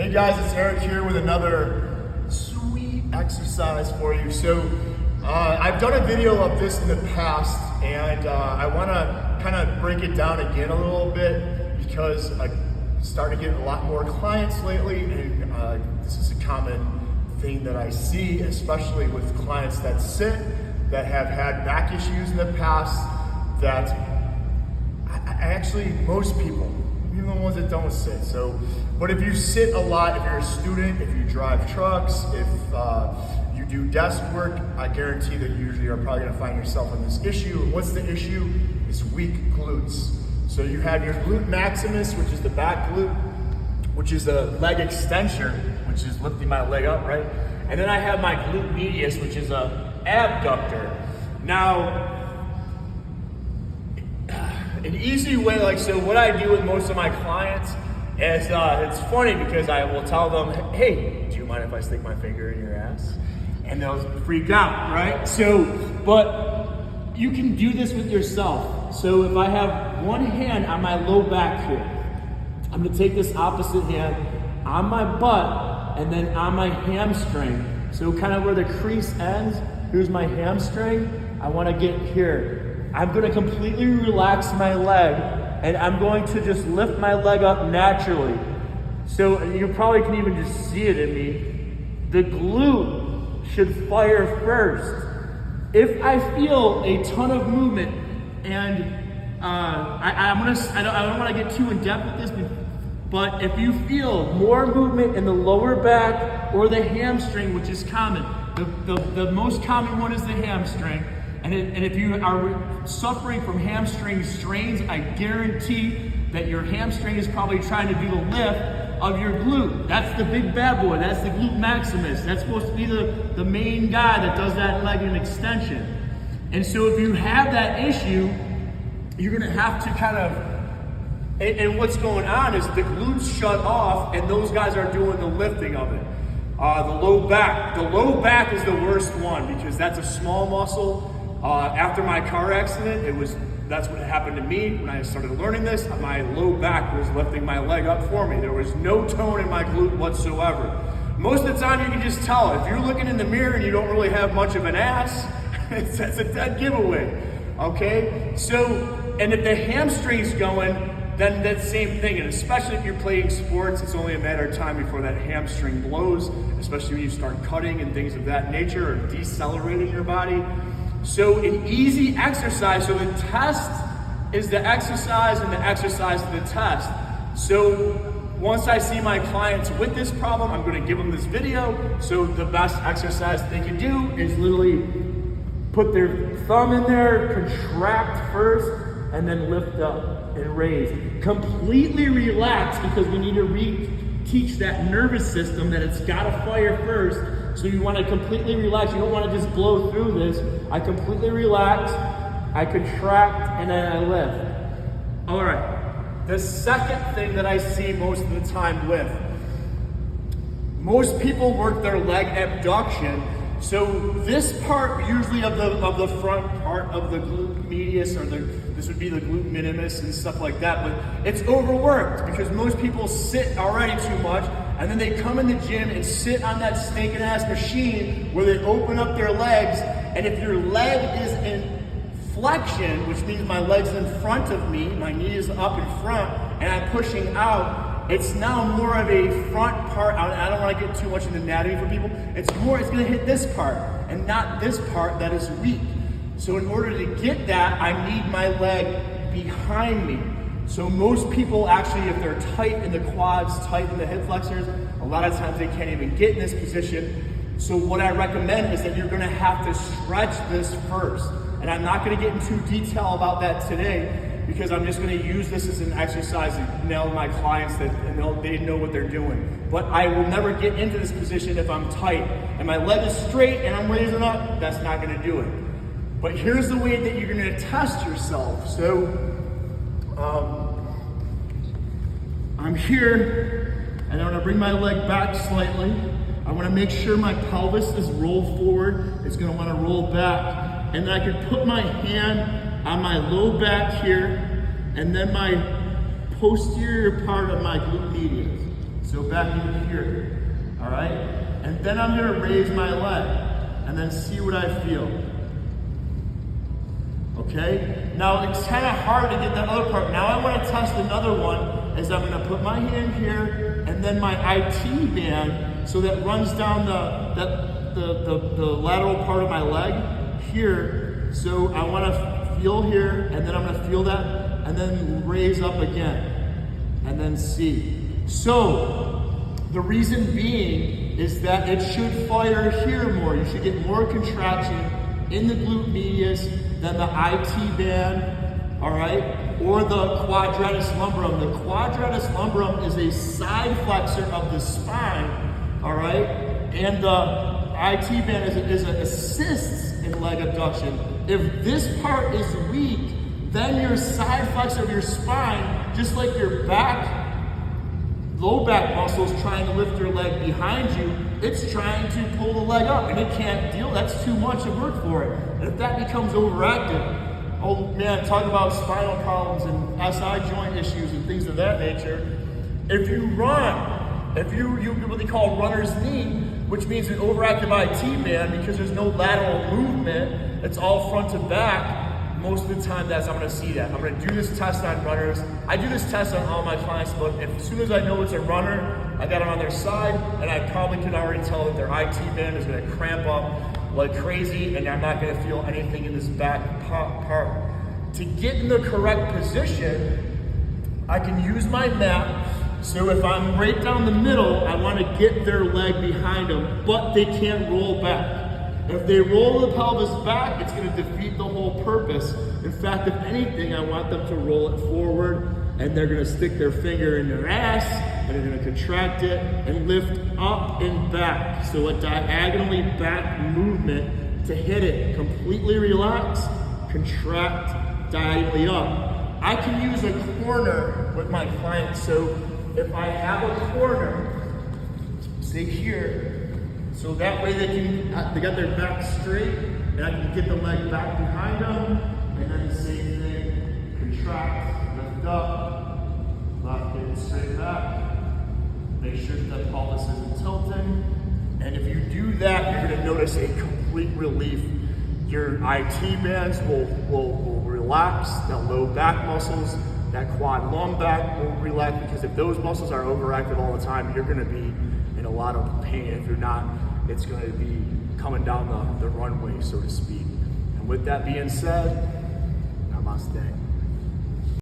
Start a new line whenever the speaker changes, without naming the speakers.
Hey guys, it's Eric here with another sweet exercise for you. So I've done a video of this in the past, and I want to kind of break it down again a little bit because I started getting a lot more clients lately, and this is a common thing that I see, especially with clients that sit, that have had back issues in the past, that most people, even the ones that don't sit. But if you sit a lot, if you're a student, if you drive trucks, if you do desk work, I guarantee that usually you're probably gonna find yourself in this issue. What's the issue? It's weak glutes. So you have your glute maximus, which is the back glute, which is a leg extension, which is lifting my leg up, right? And then I have my glute medius, which is a abductor. Now, an easy way, so what I do with most of my clients is, it's funny because I will tell them, hey, do you mind if I stick my finger in your ass? And they'll freak out, right? But you can do this with yourself. So if I have one hand on my low back here, I'm gonna take this opposite hand on my butt and then on my hamstring. So kind of where the crease ends, here's my hamstring. I wanna get here. I'm gonna completely relax my leg, and I'm going to just lift my leg up naturally. So you probably can even just see it in me. The glute should fire first. If I feel a ton of movement, and I don't wanna get too in depth with this, but if you feel more movement in the lower back or the hamstring, which is common, the most common one is the hamstring. And if you are suffering from hamstring strains, I guarantee that your hamstring is probably trying to do the lift of your glute. That's the big bad boy. That's the glute maximus. That's supposed to be the main guy that does that leg in extension. And so if you have that issue, you're gonna have to kind of, and what's going on is the glutes shut off and those guys are doing the lifting of it. The low back. The low back is the worst one because that's a small muscle. After my car accident, that's what happened to me when I started learning this. My low back was lifting my leg up for me. There was no tone in my glute whatsoever. Most of the time you can just tell. If you're looking in the mirror and you don't really have much of an ass, that's a dead giveaway, okay? So, and if the hamstring's going, then that same thing, and especially if you're playing sports, it's only a matter of time before that hamstring blows, especially when you start cutting and things of that nature or decelerating your body. So an easy exercise, so the test is the exercise and the exercise is the test. So once I see my clients with this problem, I'm gonna give them this video. So the best exercise they can do is literally put their thumb in there, contract first, and then lift up and raise. Completely relax because we need to teach that nervous system that it's gotta fire first. So you wanna completely relax. You don't wanna just blow through this. I completely relax, I contract, and then I lift. All right, the second thing that I see most of the time with, most people work their leg abduction. So this part usually of the front part of the glute medius, or this would be the glute minimus and stuff like that, but it's overworked because most people sit already too much, and then they come in the gym and sit on that stinking ass machine where they open up their legs, and if your leg is in flexion, which means my leg's in front of me, my knee is up in front, and I'm pushing out, it's now more of a front part. I don't want to get too much into anatomy for people. It's gonna hit this part and not this part that is weak. So in order to get that, I need my leg behind me. So most people actually, if they're tight in the quads, tight in the hip flexors, a lot of times they can't even get in this position. So what I recommend is that you're gonna have to stretch this first. And I'm not gonna get into detail about that today, because I'm just gonna use this as an exercise to nail my clients and they know what they're doing. But I will never get into this position if I'm tight and my leg is straight and I'm raising up, that's not gonna do it. But here's the way that you're gonna test yourself. So, I'm here and I'm gonna bring my leg back slightly. I wanna make sure my pelvis is rolled forward. It's gonna wanna roll back. And then I can put my hand on my low back here, and then my posterior part of my glute medius. So back in here, all right? And then I'm gonna raise my leg and then see what I feel. Okay? Now it's kind of hard to get that other part. Now I want to test another one is I'm gonna put my hand here and then my IT band so that runs down the lateral part of my leg here. So I want to feel here and then I'm gonna feel that and then raise up again and then see. So the reason being is that it should fire here more. You should get more contraction in the glute medius than the IT band, all right? Or the quadratus lumborum. The quadratus lumborum is a side flexor of the spine, all right? And the IT band assists in leg abduction. If this part is weak, then your side flexor of your spine, just like your low back muscles trying to lift your leg behind you, it's trying to pull the leg up and it can't deal. That's too much of work for it. And if that becomes overactive, oh man, talk about spinal problems and SI joint issues and things of that nature. If you run, if you what they call runner's knee, which means an overactive IT band because there's no lateral movement, it's all front to back. Most of the time, I'm gonna see that. I'm gonna do this test on runners. I do this test on all my clients, but as soon as I know it's a runner, I got them on their side, and I probably can already tell that their IT band is gonna cramp up like crazy, and I'm not gonna feel anything in this back part. To get in the correct position, I can use my mat. So if I'm right down the middle, I wanna get their leg behind them, but they can't roll back. If they roll the pelvis back, it's going to defeat the whole purpose. In fact, if anything, I want them to roll it forward and they're going to stick their finger in their ass and they're going to contract it and lift up and back. So a diagonally back movement to hit it. Completely relax, contract diagonally up. I can use a corner with my clients. So if I have a corner, say here, so that way they got their back straight, and I can get the leg back behind them, and then the same thing, contract, lift up, left hip straight back, make sure that the pelvis isn't tilting, and if you do that, you're gonna notice a complete relief. Your IT bands will relax, that low back muscles, that quad lum back will relax, because if those muscles are overactive all the time, you're gonna be in a lot of pain. If you're not, it's going to be coming down the runway, so to speak. And with that being said, namaste.